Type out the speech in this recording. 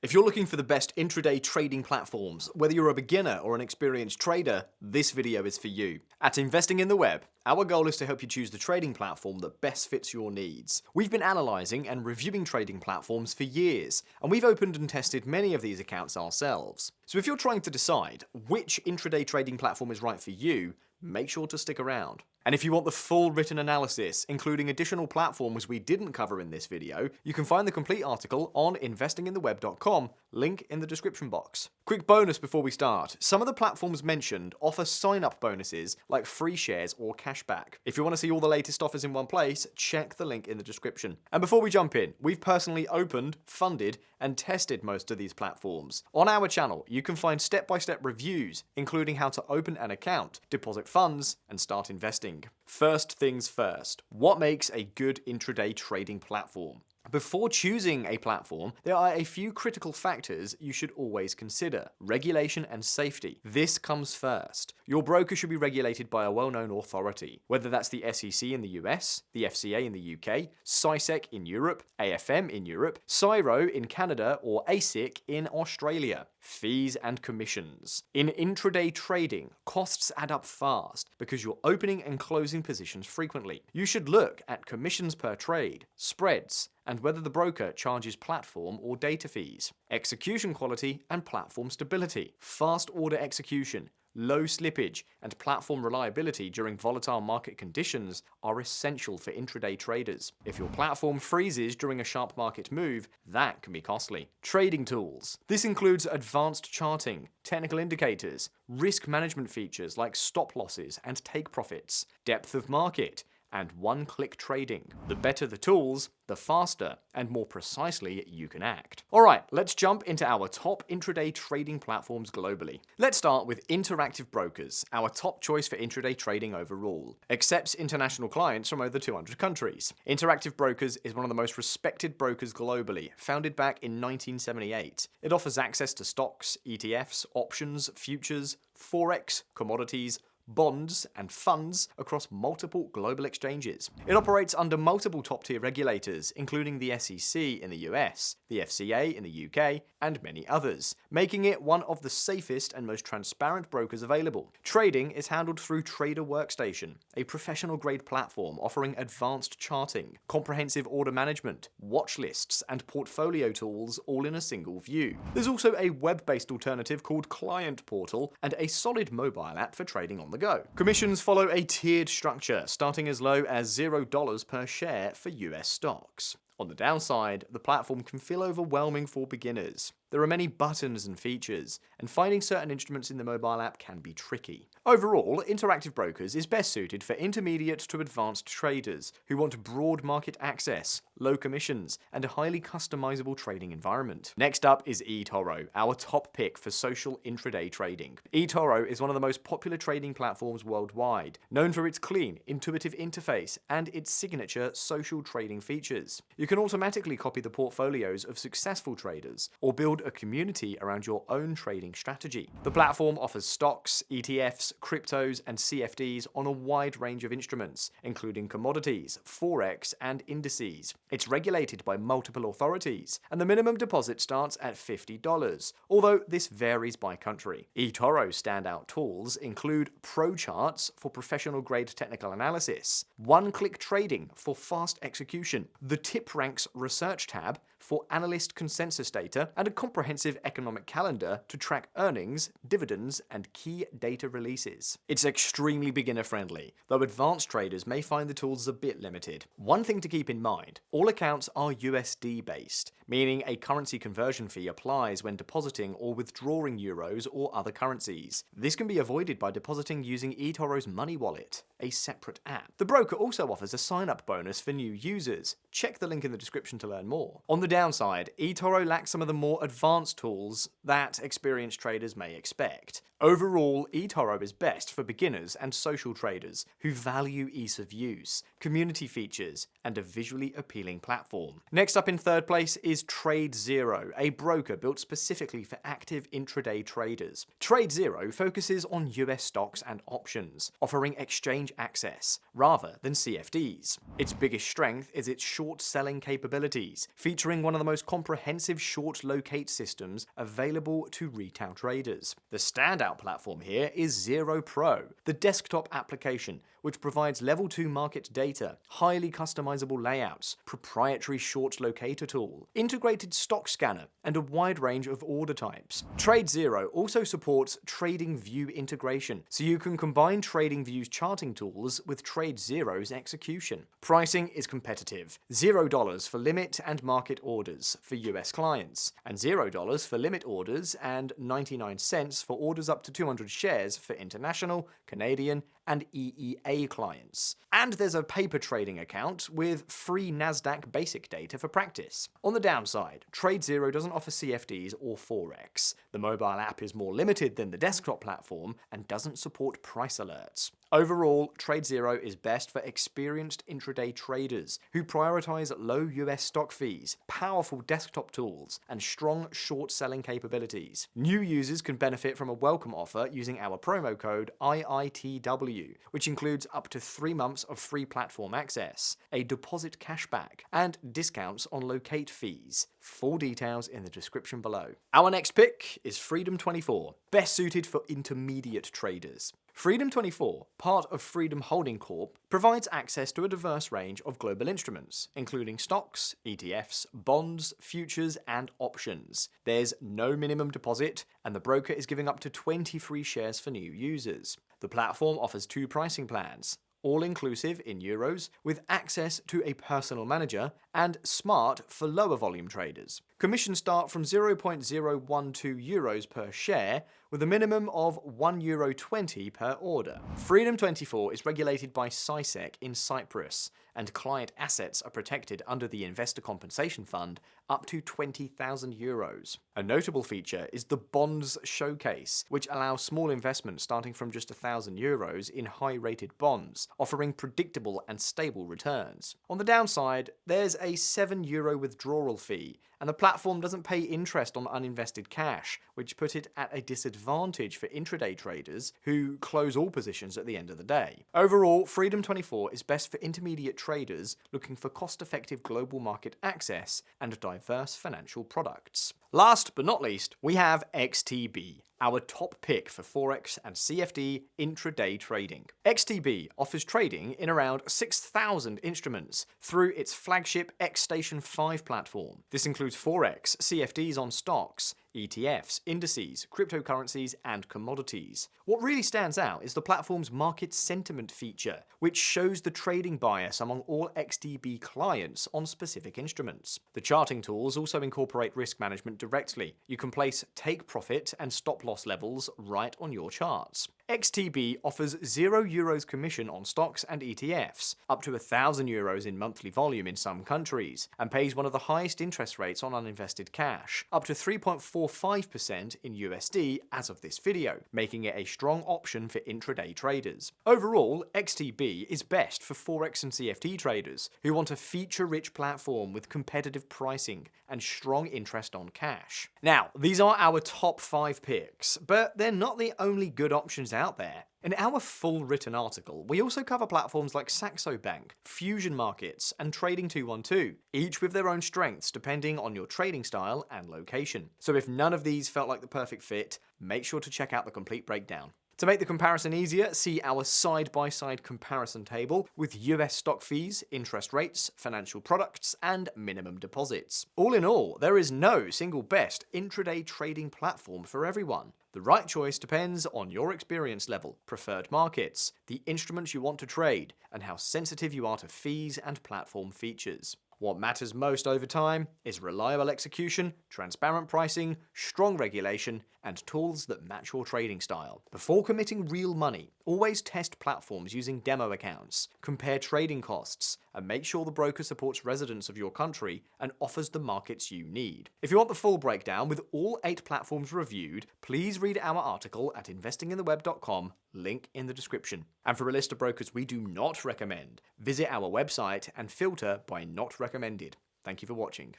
If you're looking for the best intraday trading platforms, whether you're a beginner or an experienced trader, this video is for you. At Investing in the Web, our goal is to help you choose the trading platform that best fits your needs. We've been analysing and reviewing trading platforms for years, and we've opened and tested many of these accounts ourselves. So if you're trying to decide which intraday trading platform is right for you, make sure to stick around. And if you want the full written analysis, including additional platforms we didn't cover in this video, you can find the complete article on investingintheweb.com, link in the description box. Quick bonus before we start. Some of the platforms mentioned offer sign-up bonuses like free shares or cashback. If you want to see all the latest offers in one place, check the link in the description. And before we jump in, we've personally opened, funded, and tested most of these platforms. On our channel, you can find step-by-step reviews, including how to open an account, deposit funds, and start investing. First things first, what makes a good intraday trading platform? Before choosing a platform, there are a few critical factors you should always consider. Regulation and safety. This comes first. Your broker should be regulated by a well-known authority, whether that's the SEC in the US, the FCA in the UK, CISEC in Europe, AFM in Europe, CIRO in Canada, or ASIC in Australia. Fees and commissions. In intraday trading, costs add up fast because you're opening and closing positions frequently. You should look at commissions per trade, spreads, and whether the broker charges platform or data fees. Execution quality and platform stability. Fast order execution, low slippage, and platform reliability during volatile market conditions are essential for intraday traders. If your platform freezes during a sharp market move, that can be costly. Trading tools. This includes advanced charting, technical indicators, risk management features like stop losses and take profits, depth of market, and one-click trading. The better the tools, the faster and more precisely you can act. Alright, let's jump into our top intraday trading platforms globally. Let's start with Interactive Brokers, our top choice for intraday trading overall. Accepts international clients from over 200 countries. Interactive Brokers is one of the most respected brokers globally, founded back in 1978. It offers access to stocks, ETFs, options, futures, forex, commodities, bonds, and funds across multiple global exchanges. It operates under multiple top-tier regulators, including the SEC in the US, the FCA in the UK, and many others, making it one of the safest and most transparent brokers available. Trading is handled through Trader Workstation, a professional-grade platform offering advanced charting, comprehensive order management, watch lists, and portfolio tools all in a single view. There's also a web-based alternative called Client Portal and a solid mobile app for trading on the go. Commissions follow a tiered structure, starting as low as $0 per share for US stocks. On the downside, the platform can feel overwhelming for beginners. There are many buttons and features, and finding certain instruments in the mobile app can be tricky. Overall, Interactive Brokers is best suited for intermediate to advanced traders who want broad market access, low commissions, and a highly customizable trading environment. Next up is eToro, our top pick for social intraday trading. eToro is one of the most popular trading platforms worldwide, known for its clean, intuitive interface and its signature social trading features. You can automatically copy the portfolios of successful traders or build a community around your own trading strategy. The platform offers stocks, ETFs, cryptos, and CFDs on a wide range of instruments, including commodities, forex, and indices. It's regulated by multiple authorities, and the minimum deposit starts at $50, although this varies by country. eToro's standout tools include Pro Charts for professional-grade technical analysis, one-click trading for fast execution, the Tip Ranks Research tab for analyst consensus data, and a comprehensive economic calendar to track earnings, dividends, and key data releases. It's extremely beginner-friendly, though advanced traders may find the tools a bit limited. One thing to keep in mind, all accounts are USD-based, meaning a currency conversion fee applies when depositing or withdrawing euros or other currencies. This can be avoided by depositing using eToro's Money Wallet, a separate app. The broker also offers a sign-up bonus for new users. Check the link in the description to learn more. On the downside, eToro lacks some of the more advanced tools that experienced traders may expect. Overall, eToro is best for beginners and social traders who value ease of use, community features, and a visually appealing platform. Next up in third place is TradeZero, a broker built specifically for active intraday traders. TradeZero focuses on US stocks and options, offering exchange access rather than CFDs. Its biggest strength is its short selling capabilities, featuring one of the most comprehensive short locate systems available to retail traders. The standout platform here is Zero Pro, the desktop application which provides level 2 market data, highly customizable layouts, proprietary short locator tool, integrated stock scanner, and a wide range of order types. TradeZero also supports TradingView integration, so you can combine TradingView's charting tools with TradeZero's execution. Pricing is competitive, $0 for limit and market orders for US clients, and $0 for limit orders and 99 cents for orders up to 200 shares for international, Canadian, and EEA clients. And there's a paper trading account with free NASDAQ basic data for practice. On the downside, TradeZero doesn't offer CFDs or forex. The mobile app is more limited than the desktop platform and doesn't support price alerts. Overall, TradeZero is best for experienced intraday traders who prioritize low US stock fees, powerful desktop tools, and strong short selling capabilities. New users can benefit from a welcome offer using our promo code IITW, which includes up to 3 months of free platform access, a deposit cashback, and discounts on locate fees. Full details in the description below. Our next pick is Freedom24, best suited for intermediate traders. Freedom24, part of Freedom Holding Corp, provides access to a diverse range of global instruments, including stocks, ETFs, bonds, futures, and options. There's no minimum deposit, and the broker is giving up to 20 free shares for new users. The platform offers 2 pricing plans, all-inclusive in euros, with access to a personal manager, and smart for lower volume traders. Commissions start from 0.012 euros per share, with a minimum of €1.20 per order. Freedom24 is regulated by CySEC in Cyprus, and client assets are protected under the Investor Compensation Fund up to €20,000. A notable feature is the Bonds Showcase, which allows small investments starting from just €1,000 in high-rated bonds, offering predictable and stable returns. On the downside, there's a €7 withdrawal fee, and the platform doesn't pay interest on uninvested cash, which put it at a disadvantage for intraday traders who close all positions at the end of the day. Overall, Freedom24 is best for intermediate traders looking for cost-effective global market access and diverse financial products. Last but not least, we have XTB, our top pick for forex and CFD intraday trading. XTB offers trading in around 6,000 instruments through its flagship XStation 5 platform. This includes forex, CFDs on stocks, ETFs, indices, cryptocurrencies, and commodities. What really stands out is the platform's market sentiment feature, which shows the trading bias among all XTB clients on specific instruments. The charting tools also incorporate risk management directly. You can place take profit and stop loss levels right on your charts. XTB offers €0 commission on stocks and ETFs, up to €1,000 in monthly volume in some countries, and pays one of the highest interest rates on uninvested cash, up to 3.45% in USD as of this video, making it a strong option for intraday traders. Overall, XTB is best for forex and CFD traders who want a feature-rich platform with competitive pricing and strong interest on cash. Now, these are our top 5 picks, but they're not the only good options out there. In our full written article, we also cover platforms like Saxo Bank, Fusion Markets, and Trading 212, each with their own strengths depending on your trading style and location. So if none of these felt like the perfect fit, make sure to check out the complete breakdown. To make the comparison easier, see our side-by-side comparison table with US stock fees, interest rates, financial products, and minimum deposits. All in all, there is no single best intraday trading platform for everyone. The right choice depends on your experience level, preferred markets, the instruments you want to trade, and how sensitive you are to fees and platform features. What matters most over time is reliable execution, transparent pricing, strong regulation, and tools that match your trading style. Before committing real money, Always test platforms using demo accounts, compare trading costs, and make sure the broker supports residents of your country and offers the markets you need. If you want the full breakdown with all 8 platforms reviewed, please read our article at investingintheweb.com, link in the description. And for a list of brokers we do not recommend, visit our website and filter by not recommended. Thank you for watching.